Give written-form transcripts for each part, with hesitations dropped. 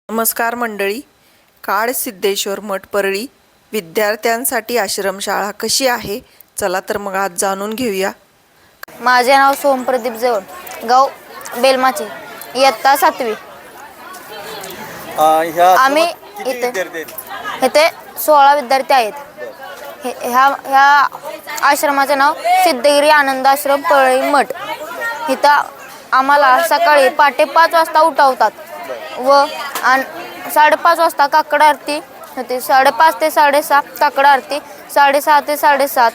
नमस्कार मंडळी. काडसिद्धेश्वर मठ परळी विद्यार्थ्यांसाठी आश्रमशाळा कशी आहे, चला तर मग आज जाणून घेऊया. माझे नाव सोमप्रदीप जवळ, गाव बेलमाची, इयत्ता 7वी. आम्ही इथे 16 विद्यार्थी आहेत. ह्या आश्रमाचे नाव सिद्धगिरी आनंद आश्रम परळी मठ. इथं आम्हाला सकाळी पहाटे 5 वाजता उठवतात व 5:30 वाजता काकड आरती होते. 5:30 ते 6:30 काकड आरती, 6:30 ते 7:30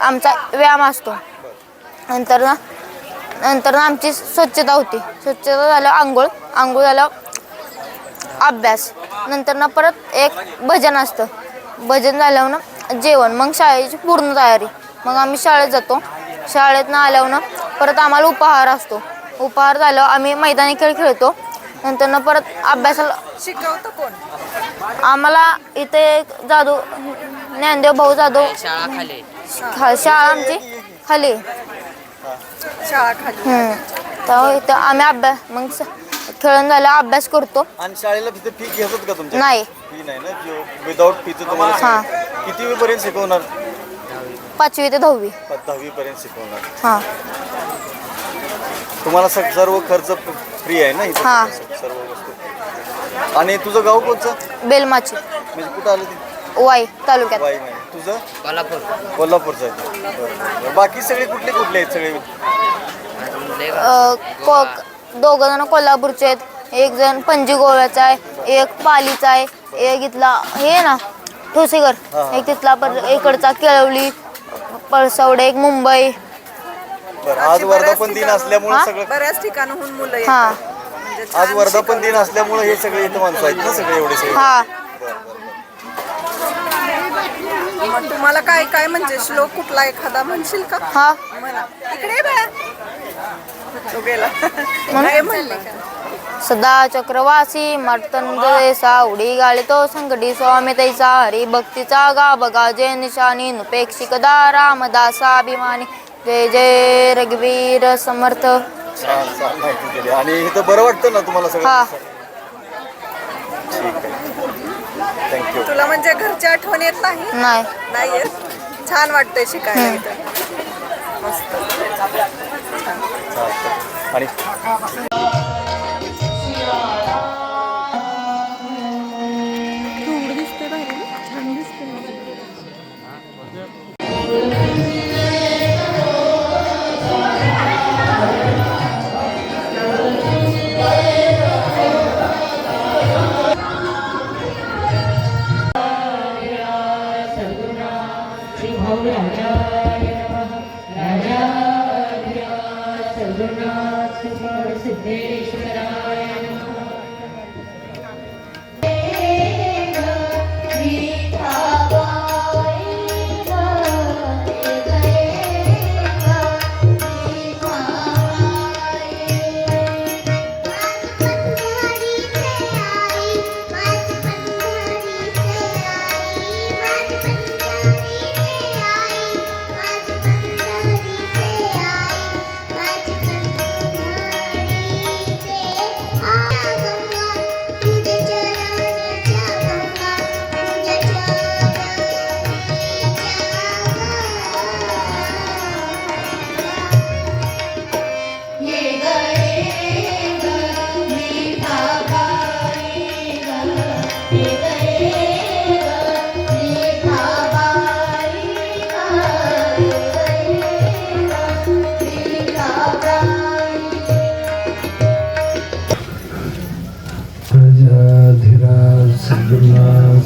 आमचा व्यायाम असतो. नंतर आमची स्वच्छता होती. स्वच्छता झाल्यावर आंघोळ झाल्यावर अभ्यास. नंतर परत एक भजन असतं. भजन झाल्यावर जेवण. मग शाळेची पूर्ण तयारी. मग आम्ही शाळेत जातो. शाळेतनं आल्यावर परत आम्हाला उपहार असतो. उपहार झाल्यावर आम्ही मैदानी खेळ खेळतो. नंतर परत अभ्यासाला शिकवतं कोण? आम्हाला इथे जाधव ज्ञानदेव भाऊ जाधव शाळा आमची खाली. शाळा खाली. तर इथं आम्ही अभ्यास मग खेळून झाल्यावर अभ्यास करतो. आणि शाळेला तिथे फी घेतात का तुमच्या? नाही. फी नाही ना, विदाउट फीचं तुम्हाला किती पर्यंत शिकवणार? 5वी ते 10वी. 10वी पर्यंत शिकवणार. हां. तुम्हाला सर्व खर्च फ्री आहे ना इथे? हां. सर्व वस्तू. आणि तुझं गाव कोणचं? बेलमाची, म्हणजे कुठं आलं ते? वाई तालुक्यात. वाई नाही. तुझं? कोल्हापूरचं आहे. बरं. बाकी सगळे कुठले आहेत सगळे? दोघं जण कोल्हापूरचे आहेत. एक जण पणजी गोव्याचा आहे, एक पालीचा आहे, एक इथला हे ना ठोसेघर, एक तिथला इकडचा केळवली, पळसवडे, एक मुंबई. आज वर्धापन दिन असल्यामुळे सगळं बऱ्याच ठिकाणाहून मुलं येतात. हां. आज वर्धापन दिन असल्यामुळे हे सगळे इथं माणसं आहेत ना, सगळे एवढे सगळे. हां. मग तुम्हाला काय काय म्हणजे श्लोक कुठला एखादा म्हणशील का? हां. म्हणा. इकडे बघा. तो गेला. काय म्हणले का? सदा चक्रवासी मर्तंद सावडी गाळी तो संकटी स्वामी तैसा हरी भक्तीचा गा बघा जय निशानी नुपेक्षिकदा रामदासाभिमानी जय जय रघुवीर समर्थ. छान माहिती दिली. आणि इथं बरं वाटतं ना तुम्हाला सगळं? हां. ठीक आहे, थँक्यू. तुला म्हणजे घरची आठवण येत नाही? नाही येत. छान वाटतंय शिकायला इथं. मस्त. आणि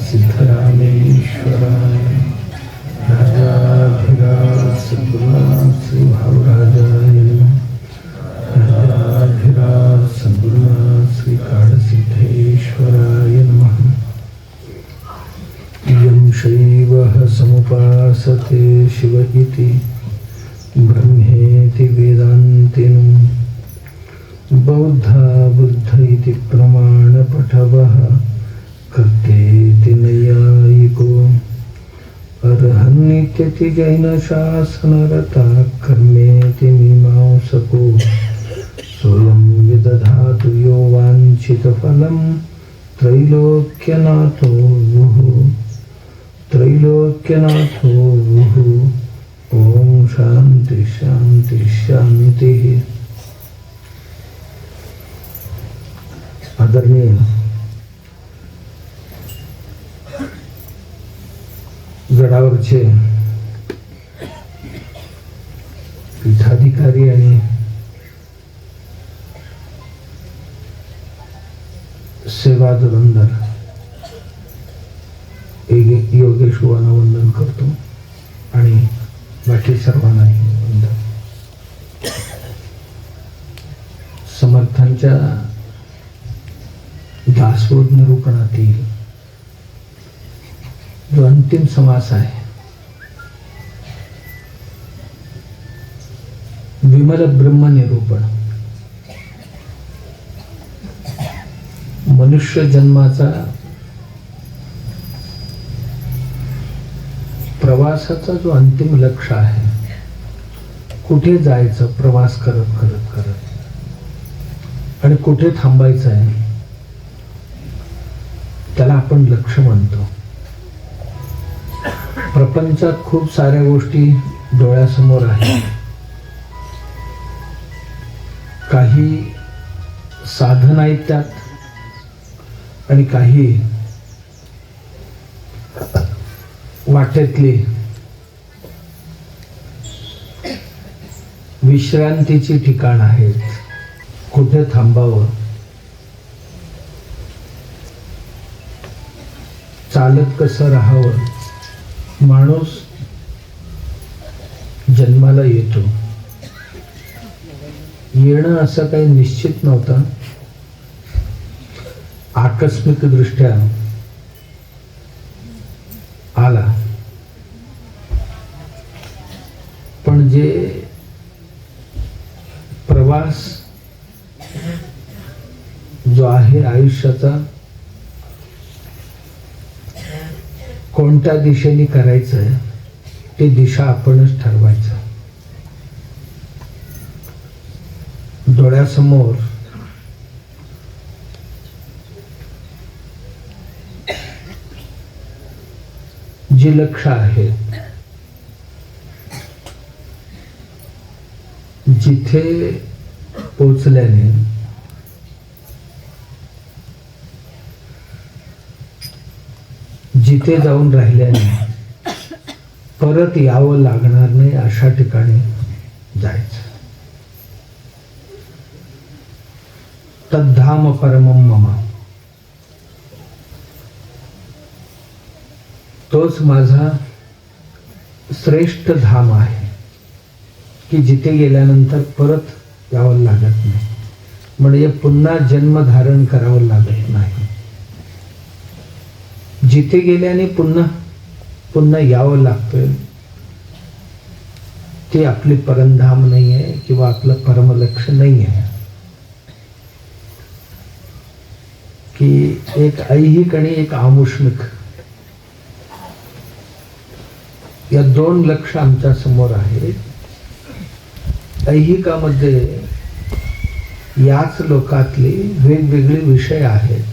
सिद्धरामेश्वराय राजाधिराज सद्गुरुनाथ श्री भावराजाय राजाधिराज सद्गुरुनाथ श्री काडसिद्धेश्वराय नमः. यं शैवः समुपासते शिव इति ब्रह्मेति वेदान्तिनं बौद्धा बुद्ध इति प्रमाणपटवः कर्तेति नैयायिको अर्हन्नित्यति जैनशासनरता कर्मेति मीमांसको स्वयं विदधातु यो वाञ्छितफलं त्रैलोक्यनाथो विभुः त्रैलोक्यनाथो विभुः. ओम शांति शांति शांति. आदरणीय गडावरचे पीठाधिकारी आणि सेवा धुरंधर योगेश बुवांना वंदन करतो आणि बाकी सर्वांनाही वंदन. समर्थांच्या दासबोध निरूपणातील जो अंतिम समास आहे, विमल ब्रह्म निरूपण, मनुष्य जन्माचा प्रवासाचा जो अंतिम लक्ष्य आहे, कुठे जायचं प्रवास करत करत करत आणि कुठे थांबायचं आहे, त्याला आपण लक्ष्य म्हणतो. प्रपंचात खूप साऱ्या गोष्टी डोळ्यासमोर आहेत. काही साधन आहेत त्यात आणि काही वाटेतली विश्रांतीची ठिकाण आहेत. कुठे थांबावं, चालत कसं राहावं. माणूस जन्माला येतो, येणं असं काही निश्चित नव्हतं. आकस्मिक दृष्ट्या आला, पण जे प्रवास जो आहे आयुष्याचा, कोणत्या दिशेने करायचं आहे ते दिशा आपणच ठरवायचं. डोळ्यासमोर जी लक्ष्य आहेत, जिथे पोचल्याने जिथे जाऊन राहिल्याने परत यावं लागणार नाही अशा ठिकाणी जायचं. तद्धाम परमं मम, तोच माझा श्रेष्ठ धाम आहे की जिथे गेल्यानंतर परत यावं लागत नाही, म्हणजे पुन्हा जन्म धारण करावं लागत नाही. जिथे गेल्याने पुन्हा पुन्हा यावं लागतं ते आपली परमधाम नाही आहे किंवा आपलं परमलक्ष्य नाही आहे. की एक ऐहिक आणि एक आमुष्मिक, या दोन लक्ष्य आमच्या समोर आहेत. ऐहिकामध्ये याच लोकातले वेगवेगळे विषय आहेत.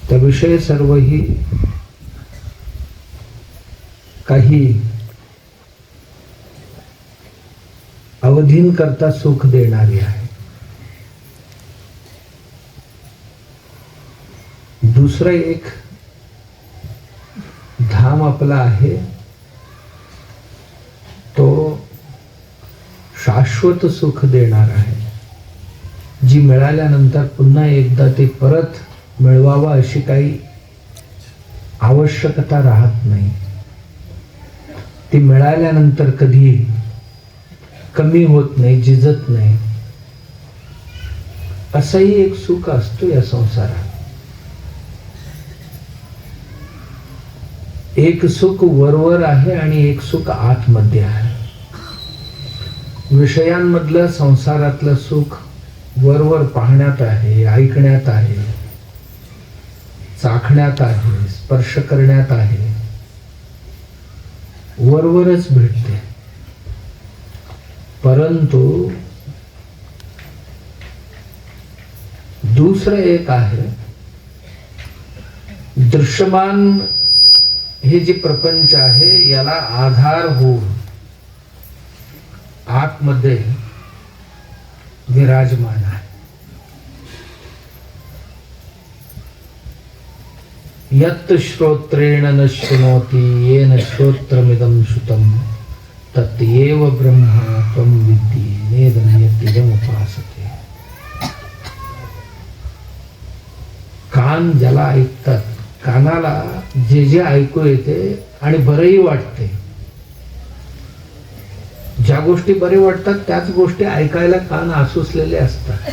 त्या विषय सर्व ही काही अवधीन करता सुख देणारी आहे. दुसरं एक धाम आपला आहे, तो शाश्वत सुख देणार आहे. जी मिळाल्यानंतर पुन्हा एकदा ते परत मिळवावा अशी काही आवश्यकता राहत नाही. ती मिळाल्यानंतर कधी कमी होत नाही, झिजत नाही. असंही एक सुख असतो या संसारात. एक सुख वरवर आहे आणि एक सुख आतमध्ये आहे. विषयांमधलं संसारातलं सुख वरवर पाहण्यात आहे, ऐकण्यात आहे, चाखण्यात आहे, स्पर्श करण्यात आहे, वरवरच भेटते. परंतु दुसरं एक आहे, दृश्यमान हे जे प्रपंच आहे याला आधार होऊन आतमध्ये विराजमान आहे. यत् श्रोत्रेण न शृणोति येन श्रोत्रमिदं श्रुतं तत्येव ब्रह्म त्वं विद्धि नेदं यत्तिदमुपासते. कान ज्याला ऐकतात, कानाला जे जे ऐकू येते आणि बरंही वाटते, ज्या गोष्टी बरे वाटतात त्याच गोष्टी ऐकायला कान आसुसलेले असतात.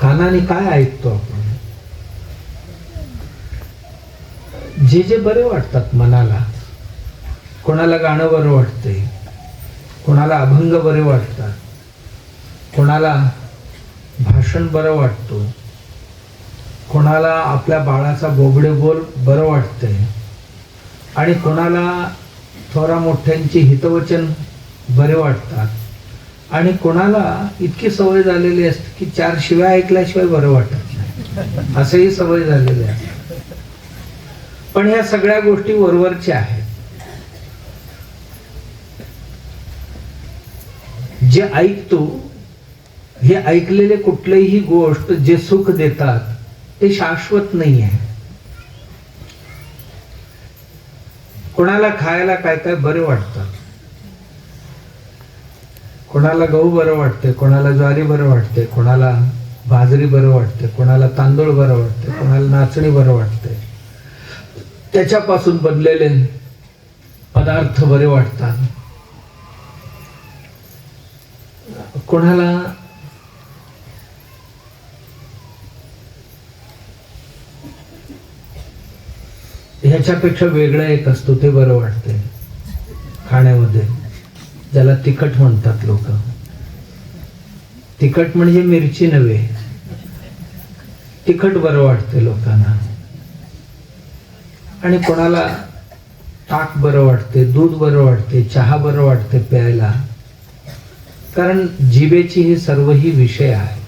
कानाने काय ऐकतो आपण? जे जे बरे वाटतात मनाला. कोणाला गाणं बरं वाटते, कोणाला अभंग बरे वाटतात, कोणाला भाषण बरं वाटतो, कोणाला आपल्या बाळाचा बोबडे बोल बरं वाटते, आणि कोणाला थोरा मोठ्यांची हितवचन बरे वाटतात, आणि कोणाला इतकी सवय झालेली असते की 4 शिव्या ऐकल्याशिवाय बरं वाटत नाही, असंही सवय झालेली असते. पण ह्या सगळ्या गोष्टी वरवरच्या आहेत. जे ऐकतो, हे ऐकलेले कुठलीही गोष्ट जे सुख देतात ते शाश्वत नाही आहे. कोणाला खायला काय काय बरे वाटतात, कोणाला गहू बरं वाटते, कोणाला ज्वारी बरं वाटते, कोणाला बाजरी बरं वाटते, कोणाला तांदूळ बरं वाटते, कोणाला नाचणी बरं वाटते. त्याच्यापासून बनलेले पदार्थ बरे वाटतात. कोणाला ह्याच्यापेक्षा वेगळं एक असतो ते बरं वाटते खाण्यामध्ये, ज्याला तिखट म्हणतात लोक. तिखट म्हणजे मिरची नव्हे, तिखट बरं वाटते लोकांना. आणि कोणाला ताक बरं वाटते, दूध बरं वाटते, चहा बरं वाटते प्यायला. कारण जिभेची ही सर्व ही विषय आहे.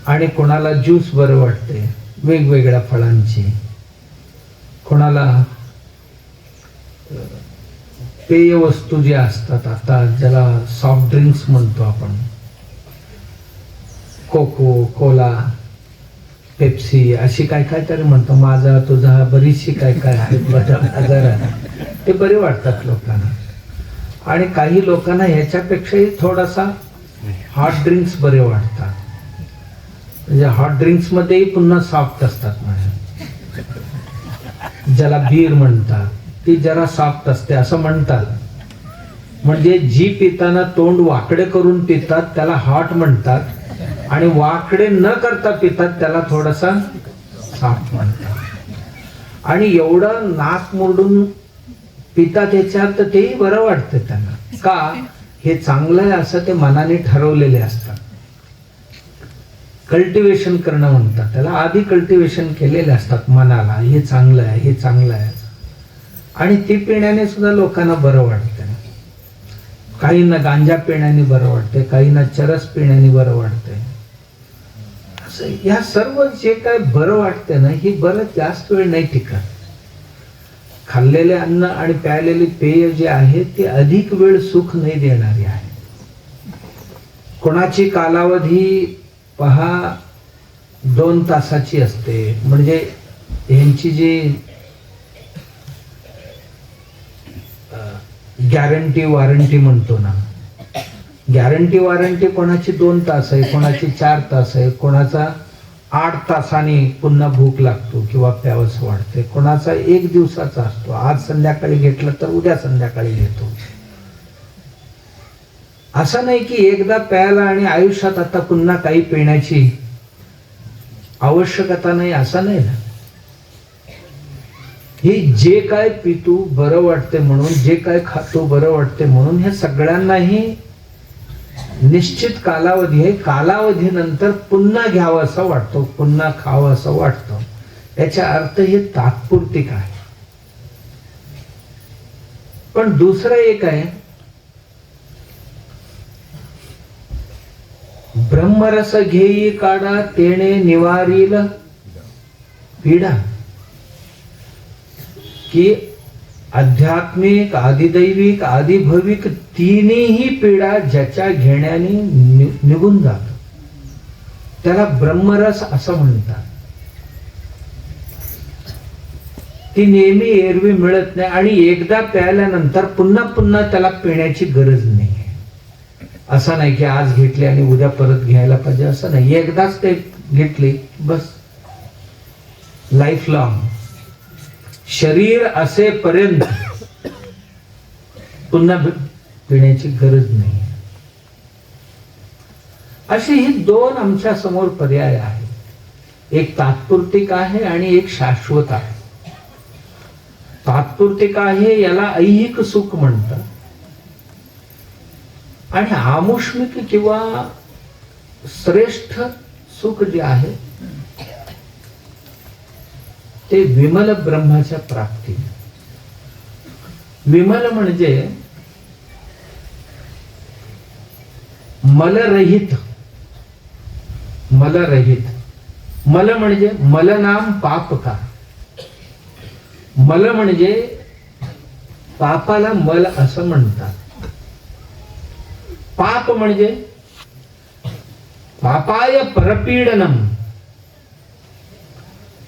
आणि कोणाला ज्यूस बरं वाटते वेगवेगळ्या फळांची, कोणाला पेय वस्तू जे असतात, आता ज्याला सॉफ्ट ड्रिंक्स म्हणतो आपण, कोको कोला पेप्सी अशी काय काय तरी म्हणतो, माझा तुझा बरीचशी काय काय आहेत आजार, ते बरे वाटतात लोकांना. आणि काही लोकांना ह्याच्यापेक्षाही थोडासा हॉट ड्रिंक्स बरे वाटतात. म्हणजे हॉट ड्रिंक्स मध्येही पुन्हा सॉफ्ट असतात म्हणजे, ज्याला बीर म्हणतात, ती जरा सॉफ्ट असते असं म्हणतात. म्हणजे जी पिताना तोंड वाकडे करून पितात त्याला हॉट म्हणतात, आणि वाकडे न करता पितात त्याला थोडासा सॉफ्ट म्हणतात. आणि एवढं नाक मोडून पितात ह्याच्यात तेही बरं वाटतं त्यांना. का? हे चांगलं आहे असं ते मनाने ठरवलेले असतात. कल्टिवेशन करणं म्हणतात त्याला. आधी कल्टिवेशन केलेले असतात मनाला, हे चांगलं आहे, हे चांगलं आहे. आणि ती पिण्याने सुद्धा लोकांना बरं वाटतं. काहींना गांजा पिण्याने बरं वाटते, काहींना चरस पिण्याने बरं वाटते. असं या सर्व जे काय बरं वाटते ना, ही बरं जास्त वेळ नाही टिकत. खाल्लेले अन्न आणि प्यायलेली पेय जे आहे ते अधिक वेळ सुख नाही देणारी आहे. कोणाची कालावधी पहा 2 तासाची असते. म्हणजे यांची जी गॅरंटी वॉरंटी म्हणतो ना, गॅरंटी वॉरंटी कोणाची 2 तास आहे, कोणाची 4 तास आहे, कोणाचा 8 तासांनी पुन्हा भूक लागतो किंवा प्यावंस वाटते, कोणाचा 1 दिवसाचा असतो. आज संध्याकाळी घेतलं तर उद्या संध्याकाळी घेतो. असं नाही की एकदा प्यायला आणि आयुष्यात आता पुन्हा काही पिण्याची आवश्यकता नाही, असं नाही ना. हे जे काय पितो बरं वाटते म्हणून, जे काय खातो बरं वाटते म्हणून, हे सगळ्यांनाही निश्चित कालावधी आहे. कालावधीनंतर पुन्हा घ्यावं असं वाटतं, पुन्हा खावं असं वाटतं. याचा अर्थ हे तात्पुरतिक आहे. पण दुसरं एक आहे, ब्रह्मरस घेई काढा तेणे निवारील पीडा, की आध्यात्मिक आदिदैविक आदिभविक तिन्ही पीडा ज्याच्या घेण्याने निघून जात त्याला ब्रह्मरस असं म्हणतात. ती नेहमी एरवी मिळत नाही आणि एकदा प्यायल्यानंतर पुन्हा पुन्हा त्याला पिण्याची गरज नाही. असं नाही की आज घेतली आणि उद्या परत घ्यायला पाहिजे, असं नाही. एकदाच ते घेतली बस, लाईफ लॉंग. शरीर असेपर्यंत पुन्हा पिण्याची गरज नाही. अशी ही दोन आमच्या समोर पर्याय आहेत. एक तात्पुरतिक आहे आणि एक शाश्वत आहे. तात्पुरतिक आहे याला ऐहिक सुख म्हणतात आणि आमुष्मिक किंवा श्रेष्ठ सुख जे आहे ते विमल ब्रह्माच्या प्राप्ती. विमल म्हणजे मलरहित. मलरहित, मल म्हणजे मलनाम पाप का. मल म्हणजे पापाला मल असं म्हणतात. पाप म्हणजे पापाय परपीडनम,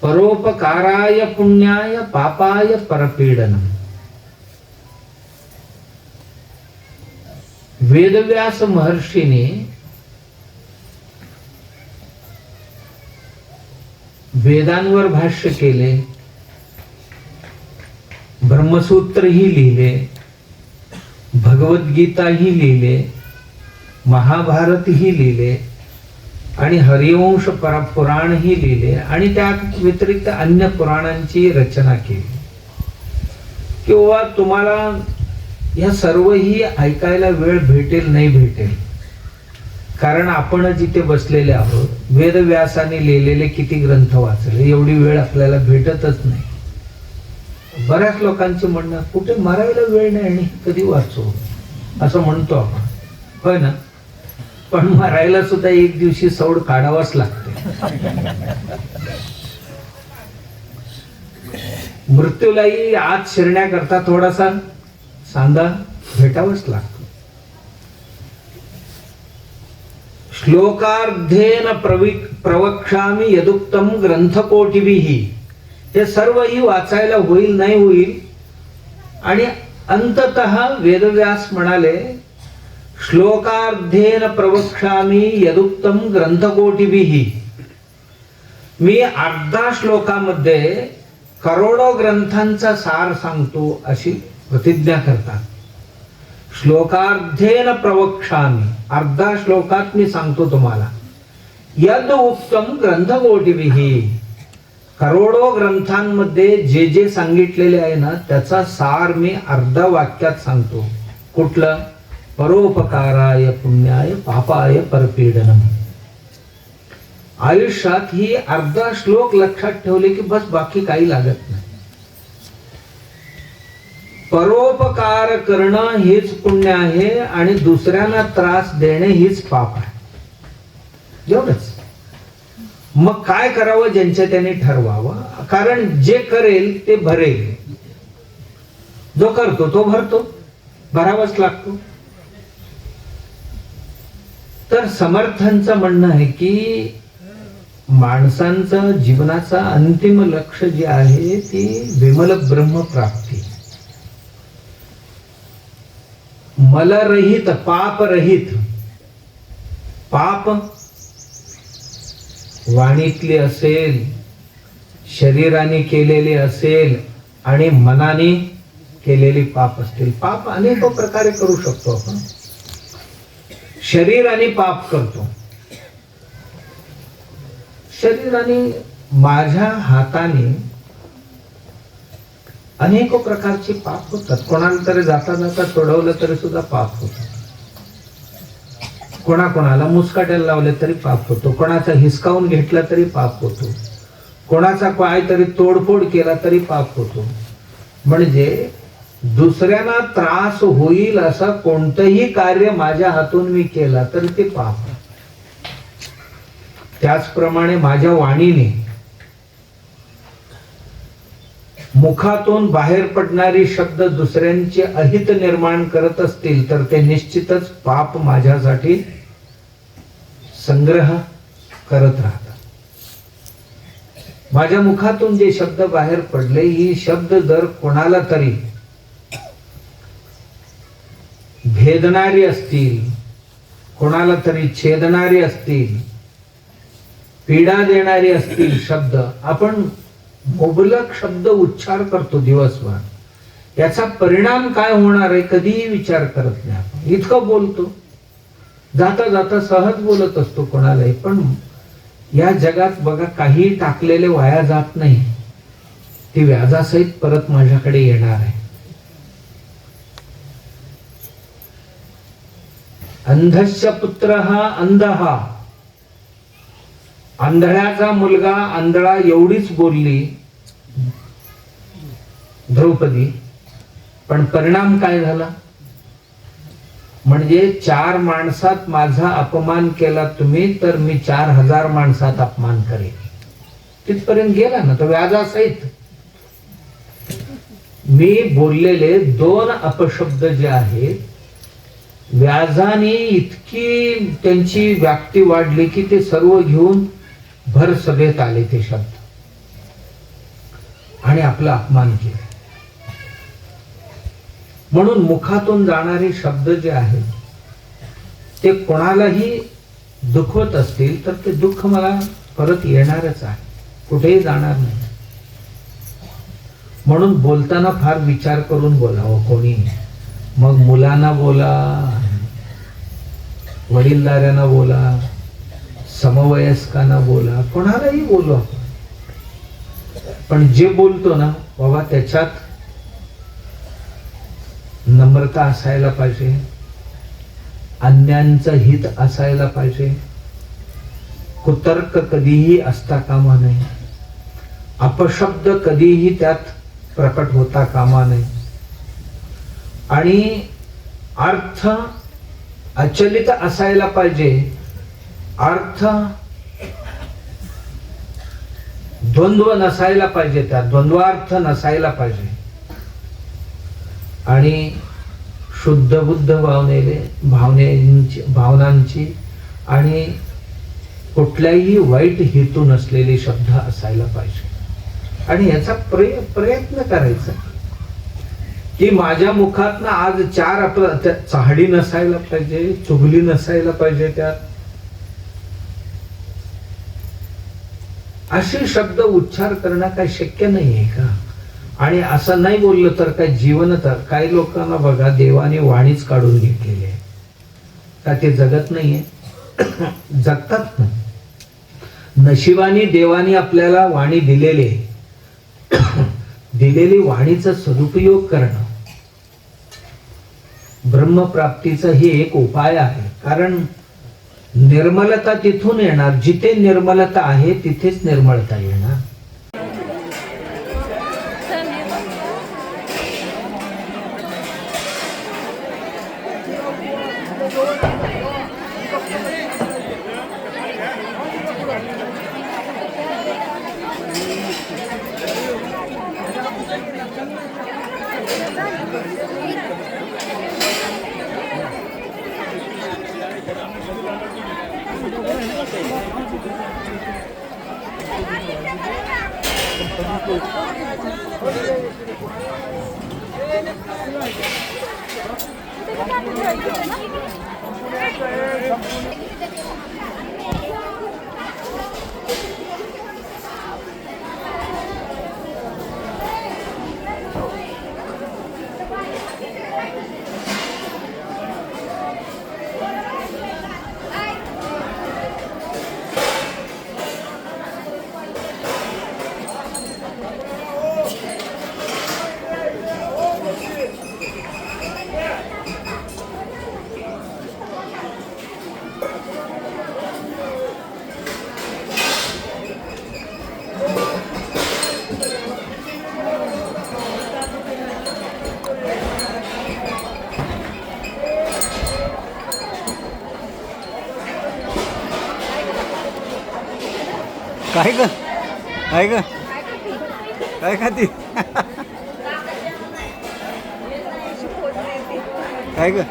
परोपकाराय पुण्याय पापाय परपीडनम. वेदव्यास महर्षीने वेदांवर भाष्य केले, ब्रह्मसूत्रही लिहिले, भगवद्गीताही लिहिले, महाभारतही लिहिले आणि हरिवंश पुराणही लिहिले आणि त्या व्यतिरिक्त अन्य पुराणांची रचना केली. किंवा तुम्हाला या सर्वही ऐकायला वेळ भेटेल नाही भेटेल, कारण आपण जिथे बसलेले आहोत वेदव्यासाने लिहिलेले किती ग्रंथ वाचले, एवढी वेळ आपल्याला भेटतच नाही. बऱ्याच लोकांचे म्हणणं कुठे मरायला वेळ नाही आणि कधी वाचू असं म्हणतो आपण, होय ना. पण मरायला सुद्धा एक दिवशी सौड काढावाच लागते. मृत्यूलाही आत शिरण्याकरता थोडासा सांधा भेटावाच लागतो. श्लोकार्धेन प्रवक्ष्यामि यदुक्तम ग्रंथकोटिभिः. हे सर्वही वाचायला होईल नाही होईल आणि अंततः वेदव्यास म्हणाले श्लोकार्धेन प्रवक्ष्यामि यदुक्तम ग्रंथकोटिभिः. मी अर्धा श्लोकामध्ये करोडो ग्रंथांचा सार सांगतो अशी प्रतिज्ञा करतात. श्लोकार्धेन प्रवक्ष्यामि, अर्धा श्लोकात मी सांगतो तुम्हाला. यद उक्तम ग्रंथकोटिभिः, करोडो ग्रंथांमध्ये जे जे सांगितलेले आहे ना त्याचा सार मी अर्धा वाक्यात सांगतो. कुठलं? परोपकाराय पुण्याय पापाय परपीडनम. आयुष्यात ही अर्धा श्लोक लक्षात ठेवले की बस बाकी काही लागत नाही. परोपकार करणं हेच पुण्य आहे आणि दुसऱ्यांना त्रास देणे हेच पाप आहे. एवढंच. मग काय करावं ज्यांच्या त्याने ठरवावं, कारण जे करेल ते भरेल. जो करतो तो भरतो, भरावाच लागतो. तर समर्थांचं म्हणणं आहे की माणसांचं जीवनाचा अंतिम लक्ष्य जे आहे ती विमल ब्रह्म प्राप्ती. मलरहित, पापरहित. पाप वाणीतली असेल, शरीराने केलेले असेल आणि मनाने केलेले पाप असतील. पाप अनेक प्रकारे करू शकतो आपण. शरीराने पाप करतो. शरीराने, माझ्या हाताने अनेक प्रकारचे पाप होतात. कोणाला तरी जाता जाता तोडवलं तरी सुद्धा पाप होतं. कोणाकोणाला मुस्काट्याला लावले तरी पाप होतो. कोणाचा हिसकावून घेतला तरी पाप होतो. कोणाचा पाय तरी तोडफोड केला तरी पाप होतो. म्हणजे दुसऱ्यांना त्रास होईल असं कोणतंही कार्य माझ्या हातून मी केला तर ते पाप. त्याचप्रमाणे माझ्या वाणीने मुखातून बाहेर पडणारी शब्द दुसऱ्यांचे अहित निर्माण करत असतील तर ते निश्चितच पाप माझ्यासाठी संग्रह करत राहतात. माझ्या मुखातून जे शब्द बाहेर पडले, ही शब्द जर कोणाला तरी भेदणारी असतील, कोणाला तरी छेदणारी असतील, पीडा देणारी असतील शब्द, आपण मुबलक शब्द उच्चार करतो दिवसभर, याचा परिणाम काय होणार आहे कधीही विचार करत नाही. आपण इतकं बोलतो, जाता जाता सहज बोलत असतो कोणालाही, पण या जगात बघा काही टाकलेले वाया जात नाही, ती व्याजासहित परत माझ्याकडे येणार आहे. अंधस्य पुत्र हा अंधहा, आंधळ्याचा मुलगा आंधळा एवढीच बोलली द्रौपदी, पण परिणाम काय झाला? म्हणजे 4 माणसात माझा अपमान केला तुम्ही, तर मी 4000 माणसात अपमान करेन, तिथपर्यंत गेला ना तो व्याजासहित. मी बोललेले 2 अपशब्द जे आहेत, व्याजाने इतकी त्यांची व्याप्ती वाढली की ते सर्व घेऊन भर सभेत आले ते शब्द आणि आपला अपमान केला. म्हणून मुखातून जाणारे शब्द जे आहेत ते कोणालाही दुखवत असतील तर ते दुःख मला परत येणारच आहे, कुठेही जाणार नाही. म्हणून बोलताना फार विचार करून बोलावं कोणी. मग मुलांना बोला, वडीलधाऱ्यांना बोला, समवयस्कांना बोला, कोणालाही बोलू आपण, पण जे बोलतो ना बाबा त्याच्यात नम्रता असायला पाहिजे, अन्यांचं हित असायला पाहिजे, कुतर्क कधीही असता कामा नये, अपशब्द कधीही त्यात प्रकट होता कामा नये, आणि अर्थ अचलित असायला पाहिजे, अर्थ द्वंद्व नसायला पाहिजे, त्यात द्वंद्वार्थ नसायला पाहिजे, आणि शुद्ध बुद्ध भावनांची आणि कुठल्याही वाईट हेतू नसलेले शब्द असायला पाहिजे. आणि याचा प्रयत्न करायचा की माझ्या मुखातनं आज 4 चाहडी नसायला पाहिजे, चुगली नसायला पाहिजे, त्यात असे शब्द उच्चार करणं काही शक्य नाहीये का? आणि असं नाही बोललं तर काय जीवन तर काही लोकांना बघा देवाने वाणीच काढून घेतलेली आहे का, ते जगत नाहीये? जगतात ना. नशिबाने देवाने आपल्याला वाणी दिलेली वाणीचा सदुपयोग करणं ब्रह्मप्राप्तीचा हे एक उपाय आहे. कारण निर्मलता तिथून येणार, जिथे निर्मलता आहे तिथेच निर्मलता येणार. काय ग काय ग काय खाती काय ग